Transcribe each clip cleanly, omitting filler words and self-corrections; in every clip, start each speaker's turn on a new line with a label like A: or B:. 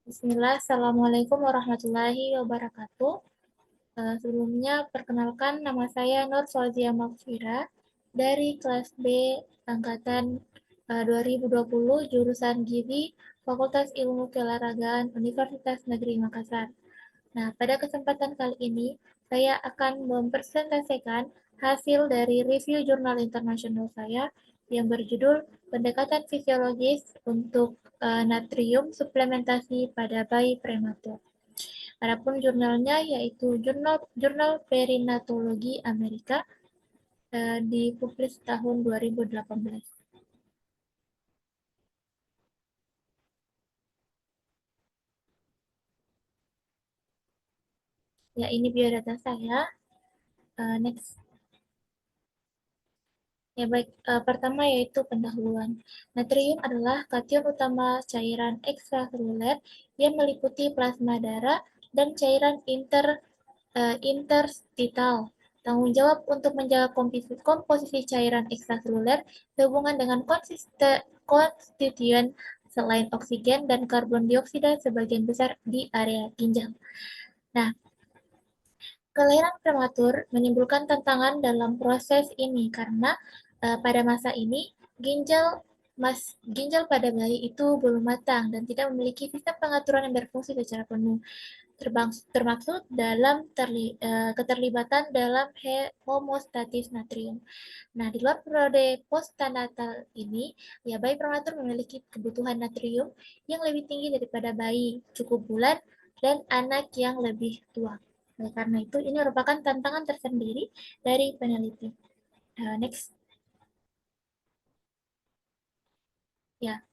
A: Bismillah, Assalamualaikum warahmatullahi wabarakatuh. Sebelumnya, perkenalkan nama saya Nur Solzia Makfira dari kelas B angkatan 2020 jurusan Gizi Fakultas Ilmu Keolahragaan Universitas Negeri Makassar. Nah, pada kesempatan kali ini saya akan mempresentasikan hasil dari review jurnal internasional saya yang berjudul Pendekatan Fisiologis untuk Natrium Suplementasi pada Bayi Prematur. Adapun jurnalnya yaitu Jurnal Perinatologi Amerika, dipublis tahun 2018. Ya, ini biodata saya. Next. Ya baik, pertama yaitu pendahuluan. Natrium adalah kation utama cairan ekstraseluler yang meliputi plasma darah dan cairan interstital. Tanggung jawab untuk menjaga komposisi cairan ekstraseluler sehubungan dengan konstituen selain oksigen dan karbon dioksida sebagian besar di area ginjal. Nah, kelahiran prematur menimbulkan tantangan dalam proses ini karena pada masa ini ginjal pada bayi itu belum matang dan tidak memiliki sistem pengaturan yang berfungsi secara penuh, termaksud dalam keterlibatan dalam homostatis natrium. Nah, di luar periode postnatal ini, ya bayi prematur memiliki kebutuhan natrium yang lebih tinggi daripada bayi cukup bulan dan anak yang lebih tua. Nah, karena itu, ini merupakan tantangan tersendiri dari peneliti. Next. Ya,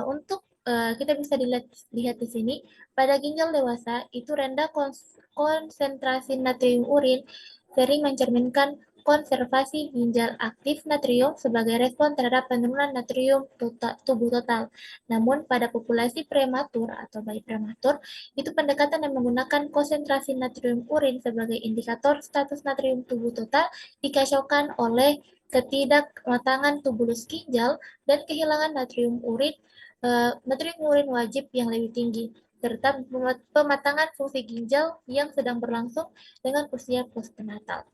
A: untuk kita bisa lihat di sini, pada ginjal dewasa itu rendah konsentrasi natrium urin sering mencerminkan konservasi ginjal aktif natrium sebagai respon terhadap penurunan natrium tubuh total. Namun pada populasi prematur atau bayi prematur, itu pendekatan yang menggunakan konsentrasi natrium urin sebagai indikator status natrium tubuh total dikacaukan oleh ketidakmatangan tubulus ginjal dan kehilangan natrium urin wajib yang lebih tinggi, serta pematangan fungsi ginjal yang sedang berlangsung dengan usia postnatal.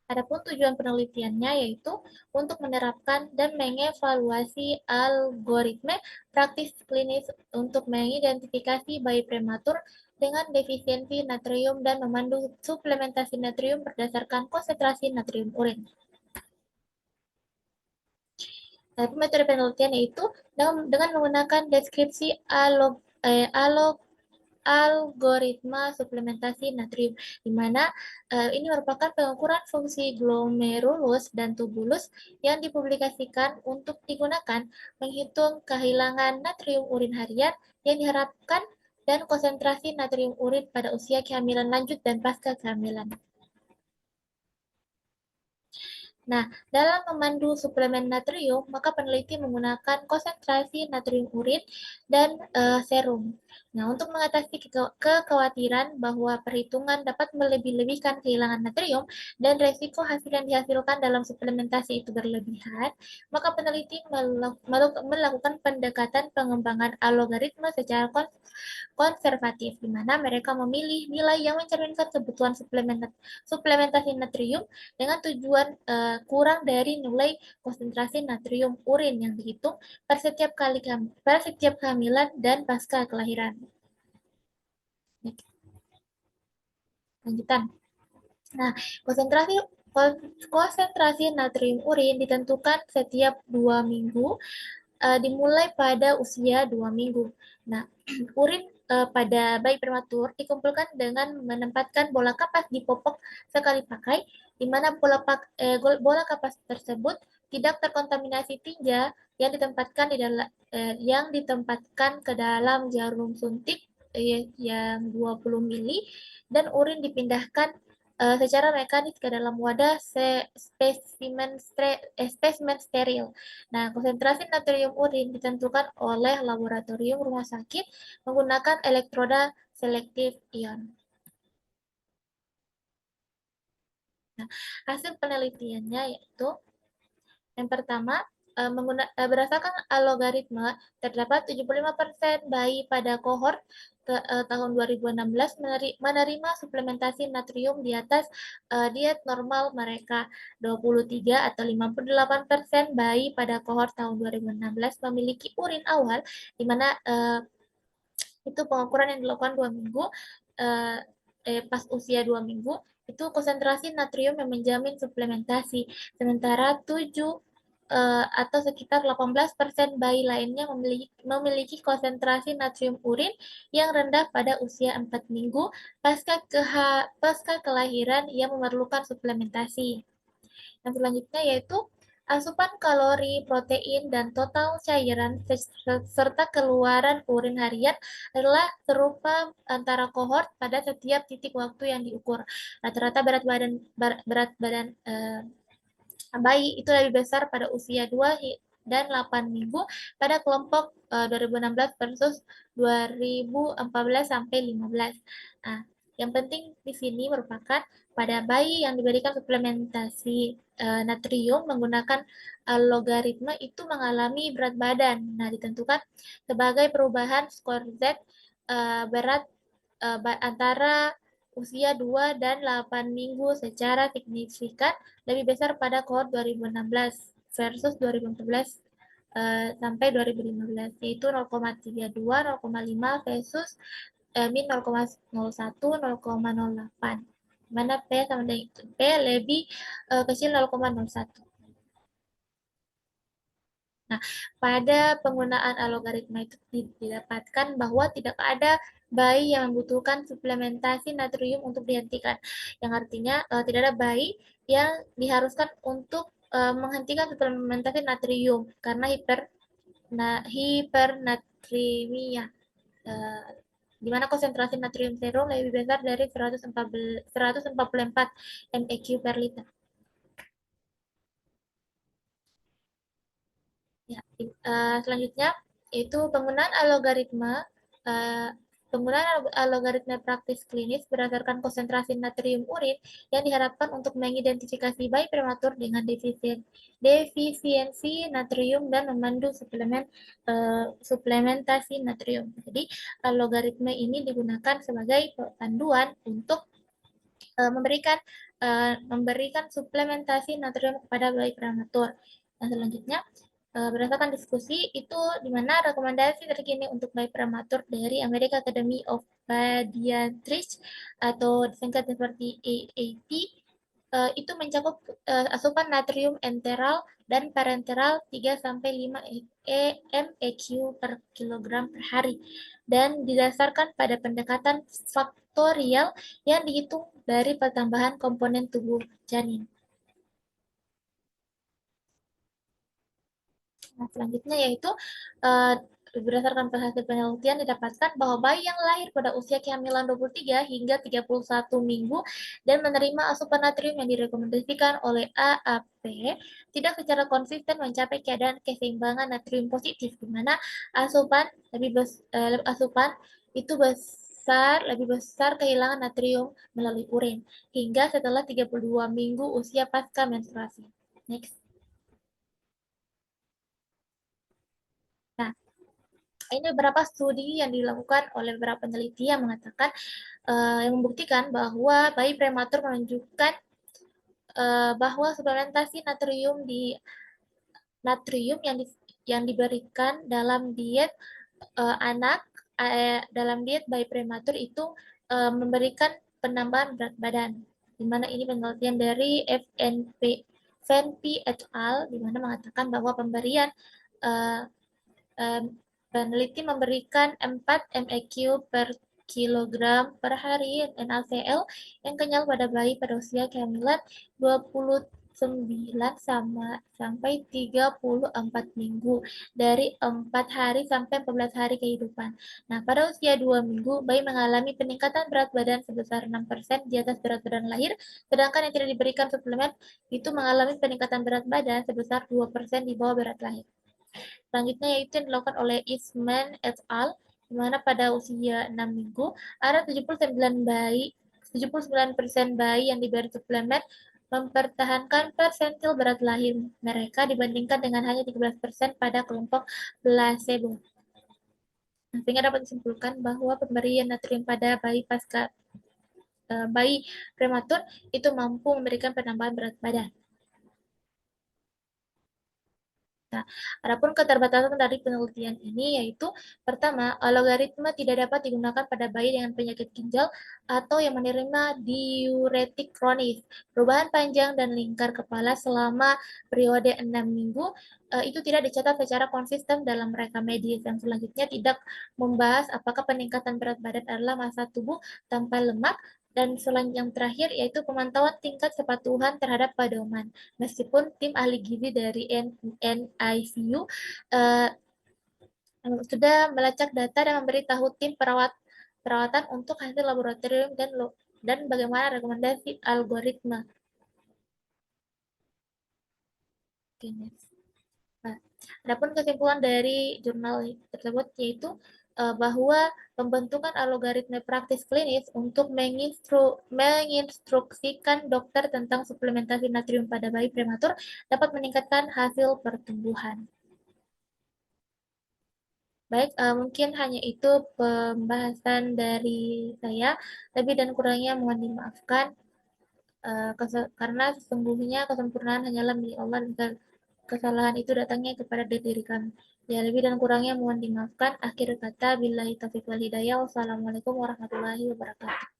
A: Adapun tujuan penelitiannya yaitu untuk menerapkan dan mengevaluasi algoritma praktis klinis untuk mengidentifikasi bayi prematur dengan defisiensi natrium dan memandu suplementasi natrium berdasarkan konsentrasi natrium urin. Tapi metode penelitian yaitu dengan menggunakan deskripsi algoritma suplementasi natrium, di mana ini merupakan pengukuran fungsi glomerulus dan tubulus yang dipublikasikan untuk digunakan menghitung kehilangan natrium urin harian yang diharapkan dan konsentrasi natrium urin pada usia kehamilan lanjut dan pasca kehamilan. Nah, dalam memandu suplemen natrium, maka peneliti menggunakan konsentrasi natrium urin dan serum. Nah, untuk mengatasi kekhawatiran bahwa perhitungan dapat melebih-lebihkan kehilangan natrium dan resiko hasil yang dihasilkan dalam suplementasi itu berlebihan, maka peneliti melakukan pendekatan pengembangan algoritma secara konservatif, di mana mereka memilih nilai yang mencerminkan kebutuhan suplementasi natrium dengan tujuan kurang dari nilai konsentrasi natrium urin yang dihitung per setiap kehamilan dan pasca kelahiran. Lanjutan. Nah, konsentrasi natrium urin ditentukan setiap 2 minggu, dimulai pada usia 2 minggu. Nah, urin pada bayi prematur dikumpulkan dengan menempatkan bola kapas di popok sekali pakai, di mana bola kapas tersebut tidak terkontaminasi tinja yang ditempatkan ke dalam jarum suntik yang 20 mili, dan urin dipindahkan secara mekanis ke dalam wadah spesimen steril. Nah, konsentrasi natrium urin ditentukan oleh laboratorium rumah sakit menggunakan elektroda selektif ion. Nah, hasil penelitiannya yaitu yang pertama, berdasarkan algoritma, terdapat 75% bayi pada kohort tahun 2016 menerima suplementasi natrium di atas diet normal mereka. 23 atau 58% bayi pada kohort tahun 2016 memiliki urin awal, di mana itu pengukuran yang dilakukan 2 minggu, eh, pas usia 2 minggu, itu konsentrasi natrium yang menjamin suplementasi. Sementara 7 atau sekitar 18% bayi lainnya memiliki konsentrasi natrium urin yang rendah pada usia 4 minggu pasca kelahiran yang memerlukan suplementasi. Yang selanjutnya yaitu asupan kalori, protein, dan total cairan serta keluaran urin harian adalah serupa antara kohort pada setiap titik waktu yang diukur. Rata-rata berat badan bayi itu lebih besar pada usia 2 dan 8 minggu pada kelompok 2016 versus 2014 sampai 15. Nah, yang penting di sini merupakan pada bayi yang diberikan suplementasi natrium menggunakan logaritma itu mengalami berat badan. Nah, ditentukan sebagai perubahan skor Z berat antara usia 2 dan 8 minggu secara signifikan lebih besar pada kohort 2016 versus 2014 sampai 2015, yaitu 0,32, 0,5 versus min 0,01, 0,08. Mana P sama dengan P lebih kecil 0,01. Nah, pada penggunaan algoritma itu didapatkan bahwa tidak ada bayi yang membutuhkan suplementasi natrium untuk dihentikan. Yang artinya tidak ada bayi yang diharuskan untuk menghentikan suplementasi natrium karena hipernatremia. Di mana konsentrasi natrium serum lebih besar dari 144 mEq per liter. Ya, selanjutnya itu uh, penggunaan algoritma praktis klinis berdasarkan konsentrasi natrium urin yang diharapkan untuk mengidentifikasi bayi prematur dengan defisiensi natrium dan memandu suplementasi natrium. Jadi, algoritma ini digunakan sebagai panduan untuk memberikan suplementasi natrium kepada bayi prematur. Dan selanjutnya, berdasarkan diskusi itu di mana rekomendasi terkini untuk bayi prematur dari American Academy of Pediatrics atau disingkat seperti AAP itu mencakup asupan natrium enteral dan parenteral 3 sampai 5 mEq per kilogram per hari dan didasarkan pada pendekatan faktorial yang dihitung dari pertambahan komponen tubuh janin. Nah, selanjutnya yaitu berdasarkan hasil penelitian didapatkan bahwa bayi yang lahir pada usia kehamilan 23 hingga 31 minggu dan menerima asupan natrium yang direkomendasikan oleh AAP tidak secara konsisten mencapai keadaan keseimbangan natrium positif, di mana asupan itu lebih besar kehilangan natrium melalui urin hingga setelah 32 minggu usia pasca menstruasi. Next. Nah, ini beberapa studi yang dilakukan oleh beberapa peneliti yang mengatakan yang membuktikan bahwa bayi prematur menunjukkan bahwa suplementasi natrium yang diberikan dalam diet dalam diet bayi prematur itu memberikan penambahan berat badan, di mana ini penelitian dari FNP et al. Di mana mengatakan bahwa peneliti memberikan 4 mEq per kilogram per hari NaCl yang kenyal pada bayi pada usia kehamilan 29 sampai 34 minggu dari 4 hari sampai 14 hari kehidupan. Nah, pada usia 2 minggu, bayi mengalami peningkatan berat badan sebesar 6% di atas berat badan lahir, sedangkan yang tidak diberikan suplemen itu mengalami peningkatan berat badan sebesar 2% di bawah berat lahir. Selanjutnya yaitu yang dilakukan oleh Eastman et al. Di mana pada usia 6 minggu ada 79% bayi yang diberi suplemen mempertahankan persentil berat lahir mereka dibandingkan dengan hanya 13% pada kelompok placebo. Sehingga dapat disimpulkan bahwa pemberian natrium pada bayi prematur itu mampu memberikan penambahan berat badan. Nah, adapun keterbatasan dari penelitian ini yaitu pertama, logaritma tidak dapat digunakan pada bayi dengan penyakit ginjal atau yang menerima diuretik kronis. Perubahan panjang dan lingkar kepala selama periode 6 minggu itu tidak dicatat secara konsisten dalam rekam medis. Yang selanjutnya tidak membahas apakah peningkatan berat badan adalah massa tubuh tanpa lemak dan selanjutnya yang terakhir yaitu pemantauan tingkat kepatuhan terhadap pedoman. Meskipun tim ahli gizi dari NICU uh, sudah melacak data dan memberitahu tim perawatan untuk hasil laboratorium dan bagaimana rekomendasi algoritma. Nah, adapun kesimpulan dari jurnal tersebut yaitu bahwa pembentukan algoritma praktis klinis untuk menginstruksikan dokter tentang suplementasi natrium pada bayi prematur dapat meningkatkan hasil pertumbuhan. Baik, mungkin hanya itu pembahasan dari saya. Lebih dan kurangnya mohon dimaafkan, karena sesungguhnya kesempurnaan hanyalah milik Allah dan kesalahan itu datangnya kepada diri kami. Ya, lebih dan kurangnya mohon dimaafkan. Akhir kata, billahi taufiq wal hidayah. Wassalamualaikum warahmatullahi wabarakatuh.